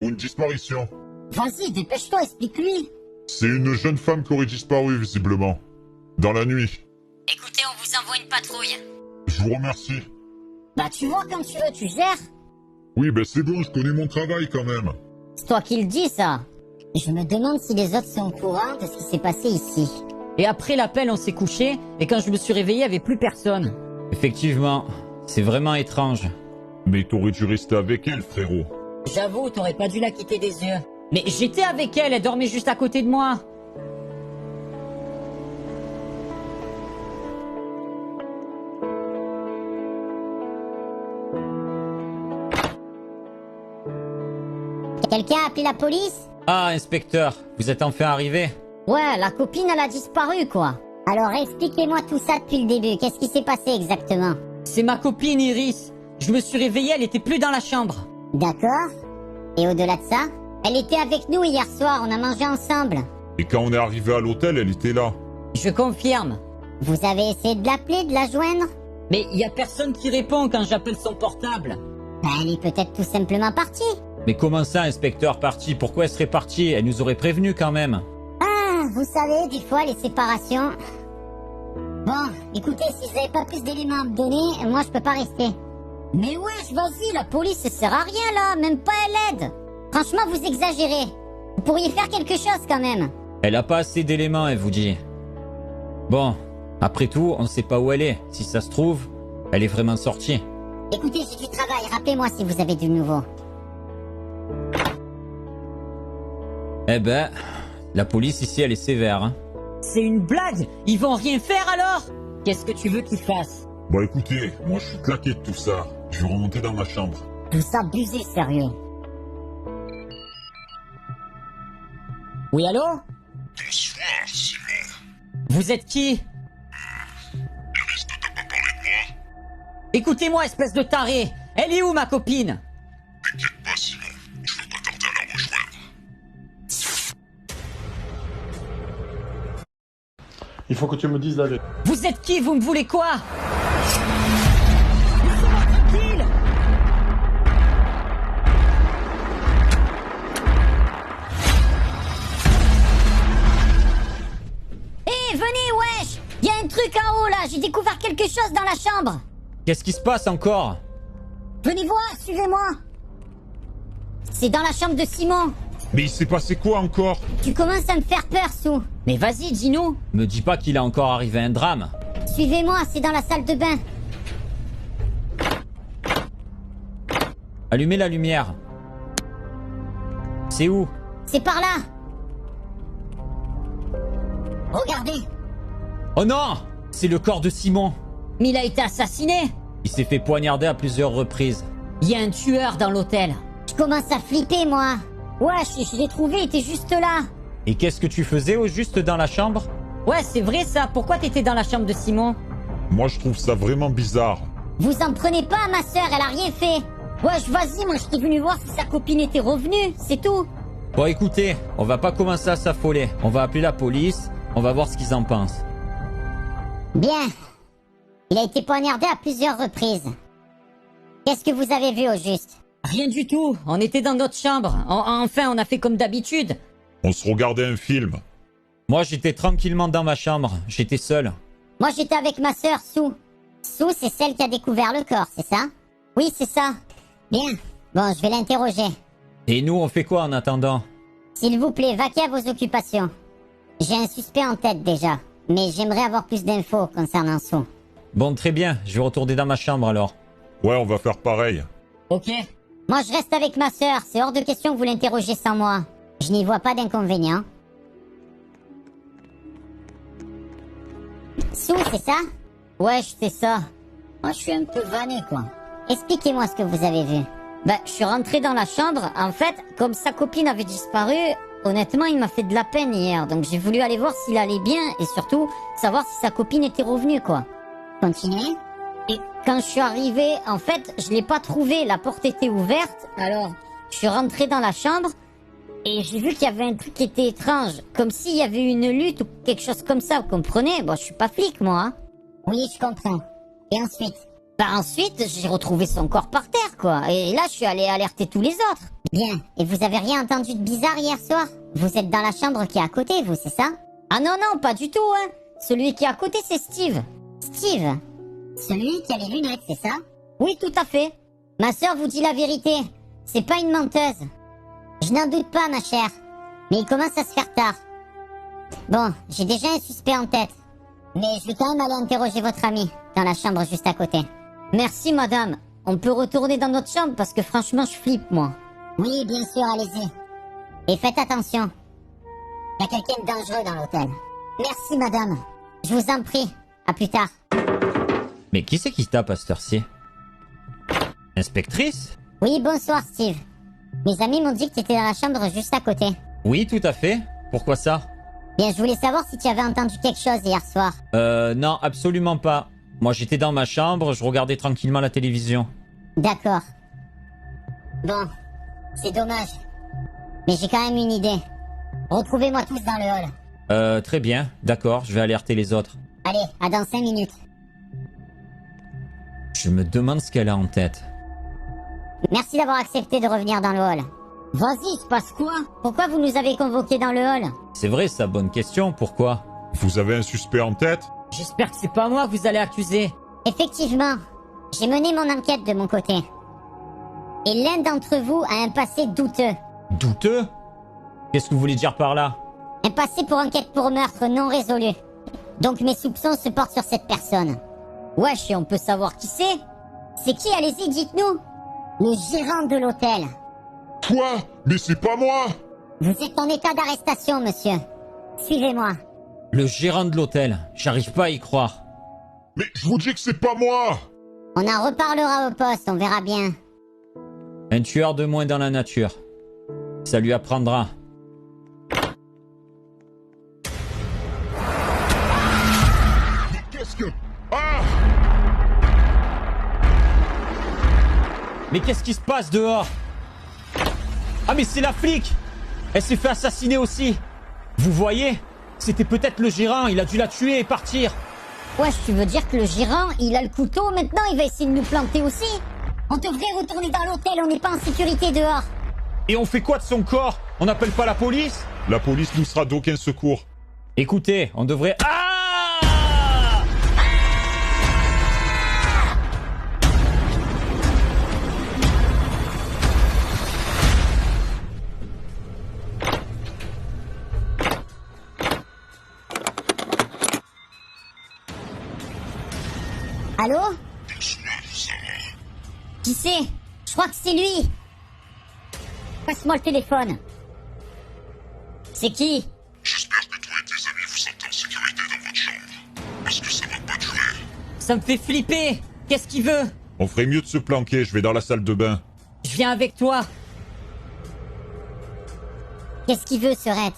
Une disparition. Vas-y, dépêche-toi, explique-lui. C'est une jeune femme qui aurait disparu, visiblement. Dans la nuit. Écoutez, on vous envoie une patrouille. Je vous remercie. Bah tu vois, comme tu veux, tu gères. Oui, ben c'est bon, je connais mon travail quand même. C'est toi qui le dis, ça. Je me demande si les autres sont au courant de ce qui s'est passé ici. Et après l'appel, on s'est couché, et quand je me suis réveillé, il n'y avait plus personne. Effectivement, c'est vraiment étrange. Mais t'aurais dû rester avec elle, frérot. J'avoue, t'aurais pas dû la quitter des yeux. Mais j'étais avec elle, elle dormait juste à côté de moi. Quelqu'un a appelé la police? Ah, inspecteur, vous êtes enfin arrivé? Ouais, la copine, elle a disparu, quoi. Alors expliquez-moi tout ça depuis le début. Qu'est-ce qui s'est passé exactement? C'est ma copine Iris. Je me suis réveillé, elle était plus dans la chambre. D'accord. Et au-delà de ça? Elle était avec nous hier soir, on a mangé ensemble. Et quand on est arrivé à l'hôtel, elle était là. Je confirme. Vous avez essayé de l'appeler, de la joindre? Mais il y a personne qui répond quand j'appelle son portable. Bah, elle est peut-être tout simplement partie. Mais comment ça, inspecteur parti? Pourquoi elle serait partie? Elle nous aurait prévenu quand même. Ah, vous savez, des fois, les séparations... Bon, écoutez, si vous n'avez pas plus d'éléments à me donner, moi, je peux pas rester. Mais wesh, vas-y, la police, ça sert à rien, là. Même pas elle aide. Franchement, vous exagérez. Vous pourriez faire quelque chose, quand même. Elle a pas assez d'éléments, elle vous dit. Bon, après tout, on sait pas où elle est. Si ça se trouve, elle est vraiment sortie. Écoutez, j'ai du travail. Rappelez-moi si vous avez du nouveau. Eh ben, la police ici, elle est sévère, hein. C'est une blague? Ils vont rien faire alors? Qu'est-ce que tu veux qu'ils fassent? Bah écoutez, moi je suis claqué de tout ça. Je vais remonter dans ma chambre. Tout ça abusé, sérieux. Oui, allô? Bonsoir, Simon. Vous êtes qui? Iris ne t'a pas parlé de moi? Écoutez-moi, espèce de taré. Elle est où, ma copine? T'inquiète pas, Simon. Je vais pas tarder à la rejoindre. Il faut que tu me dises la vérité. Vous êtes qui? Vous me voulez quoi? Laissez-moi tranquille! Hé, venez, wesh! Y a un truc en haut, là. J'ai découvert quelque chose dans la chambre. Qu'est-ce qui se passe encore? Venez voir, suivez-moi. C'est dans la chambre de Simon. Mais il s'est passé quoi encore? Tu commences à me faire peur, Sou. Mais vas-y, dis-nous. Me dis pas qu'il a encore arrivé un drame. Suivez-moi, c'est dans la salle de bain. Allumez la lumière. C'est où? C'est par là. Regardez. Oh non! C'est le corps de Simon. Mais il a été assassiné. Il s'est fait poignarder à plusieurs reprises. Il y a un tueur dans l'hôtel. Je commence à flipper, moi. Wesh, je l'ai trouvé, il était juste là. Et qu'est-ce que tu faisais au juste dans la chambre? Ouais, c'est vrai ça. Pourquoi t'étais dans la chambre de Simon? Moi je trouve ça vraiment bizarre. Vous en prenez pas à ma sœur, elle a rien fait. Wesh, vas-y, moi j'étais venu voir si sa copine était revenue, c'est tout. Bon, écoutez, on va pas commencer à s'affoler. On va appeler la police. On va voir ce qu'ils en pensent. Bien. Il a été poignardé à plusieurs reprises. Qu'est-ce que vous avez vu au juste? Rien du tout. On était dans notre chambre. Enfin, on a fait comme d'habitude. On se regardait un film. Moi, j'étais tranquillement dans ma chambre. J'étais seul. Moi j'étais avec ma sœur, Sou. Sou, c'est celle qui a découvert le corps, c'est ça? Oui, c'est ça. Bien. Bon, je vais l'interroger. Et nous, on fait quoi en attendant? S'il vous plaît, vaquez à vos occupations. J'ai un suspect en tête déjà, mais j'aimerais avoir plus d'infos concernant Sou. Bon, très bien. Je vais retourner dans ma chambre alors. Ouais, on va faire pareil. Ok. Moi je reste avec ma sœur, c'est hors de question que vous l'interrogiez sans moi. Je n'y vois pas d'inconvénient. Sou, c'est ça? Ouais, c'est ça. Moi je suis un peu vanné quoi. Expliquez-moi ce que vous avez vu. Ben, je suis rentré dans la chambre. En fait, comme sa copine avait disparu, honnêtement, il m'a fait de la peine hier. Donc j'ai voulu aller voir s'il allait bien et surtout savoir si sa copine était revenue, quoi. Continuez. Et quand je suis arrivé, en fait, je l'ai pas trouvé. La porte était ouverte. Alors, je suis rentré dans la chambre et j'ai vu qu'il y avait un truc qui était étrange. Comme s'il y avait eu une lutte ou quelque chose comme ça, vous comprenez? Bon, je suis pas flic, moi. Hein. Oui, je comprends. Et ensuite? Bah ensuite, j'ai retrouvé son corps par terre, quoi. Et là, je suis allé alerter tous les autres. Bien. Et vous avez rien entendu de bizarre hier soir? Vous êtes dans la chambre qui est à côté, vous, c'est ça? Ah non, non, pas du tout, hein. Celui qui est à côté, c'est Steve. Steve? Celui qui a les lunettes, c'est ça? Oui, tout à fait. Ma sœur vous dit la vérité. C'est pas une menteuse. Je n'en doute pas, ma chère. Mais il commence à se faire tard. Bon, j'ai déjà un suspect en tête. Mais je vais quand même aller interroger votre ami, dans la chambre juste à côté. Merci, madame. On peut retourner dans notre chambre parce que franchement, je flippe, moi. Oui, bien sûr, allez-y. Et faites attention. Il y a quelqu'un de dangereux dans l'hôtel. Merci, madame. Je vous en prie. À plus tard. Mais qui c'est qui tape à cette heure-ci? Inspectrice? Oui, bonsoir, Steve. Mes amis m'ont dit que tu étais dans la chambre juste à côté. Oui, tout à fait. Pourquoi ça? Bien, je voulais savoir si tu avais entendu quelque chose hier soir. Non, absolument pas. Moi, j'étais dans ma chambre, je regardais tranquillement la télévision. D'accord. Bon, c'est dommage. Mais j'ai quand même une idée. Retrouvez-moi tous dans le hall. Très bien. D'accord, je vais alerter les autres. Allez, à dans 5 minutes. Je me demande ce qu'elle a en tête. Merci d'avoir accepté de revenir dans le hall. Vas-y, il se passe quoi? Pourquoi vous nous avez convoqués dans le hall? C'est vrai, ça, bonne question. Pourquoi? Vous avez un suspect en tête? J'espère que c'est pas moi que vous allez accuser. Effectivement, j'ai mené mon enquête de mon côté. Et l'un d'entre vous a un passé douteux. Douteux? Qu'est-ce que vous voulez dire par là? Un passé pour enquête pour meurtre non résolu. Donc mes soupçons se portent sur cette personne. Wesh, et on peut savoir qui c'est? C'est qui? Allez-y, dites-nous. Le gérant de l'hôtel. Toi? Mais c'est pas moi! Vous êtes en état d'arrestation, monsieur. Suivez-moi. Le gérant de l'hôtel. J'arrive pas à y croire. Mais je vous dis que c'est pas moi! On en reparlera au poste, on verra bien. Un tueur de moins dans la nature. Ça lui apprendra. Mais qu'est-ce que... Ah! Mais qu'est-ce qui se passe dehors? Ah mais c'est la flic! Elle s'est fait assassiner aussi! Vous voyez? C'était peut-être le gérant, il a dû la tuer et partir! Wesh, tu veux dire que le gérant, il a le couteau maintenant, il va essayer de nous planter aussi? On devrait retourner dans l'hôtel, on n'est pas en sécurité dehors. Et on fait quoi de son corps? On n'appelle pas la police? La police nous sera d'aucun secours. Écoutez, on devrait... Ah! Allô? Qui c'est? Je crois que c'est lui. Passe-moi le téléphone. C'est qui? J'espère que toi et tes amis vous êtes en sécurité dans votre chambre. Parce que ça va pas durer. Ça me fait flipper. Qu'est-ce qu'il veut? On ferait mieux de se planquer, je vais dans la salle de bain. Je viens avec toi. Qu'est-ce qu'il veut, Serette?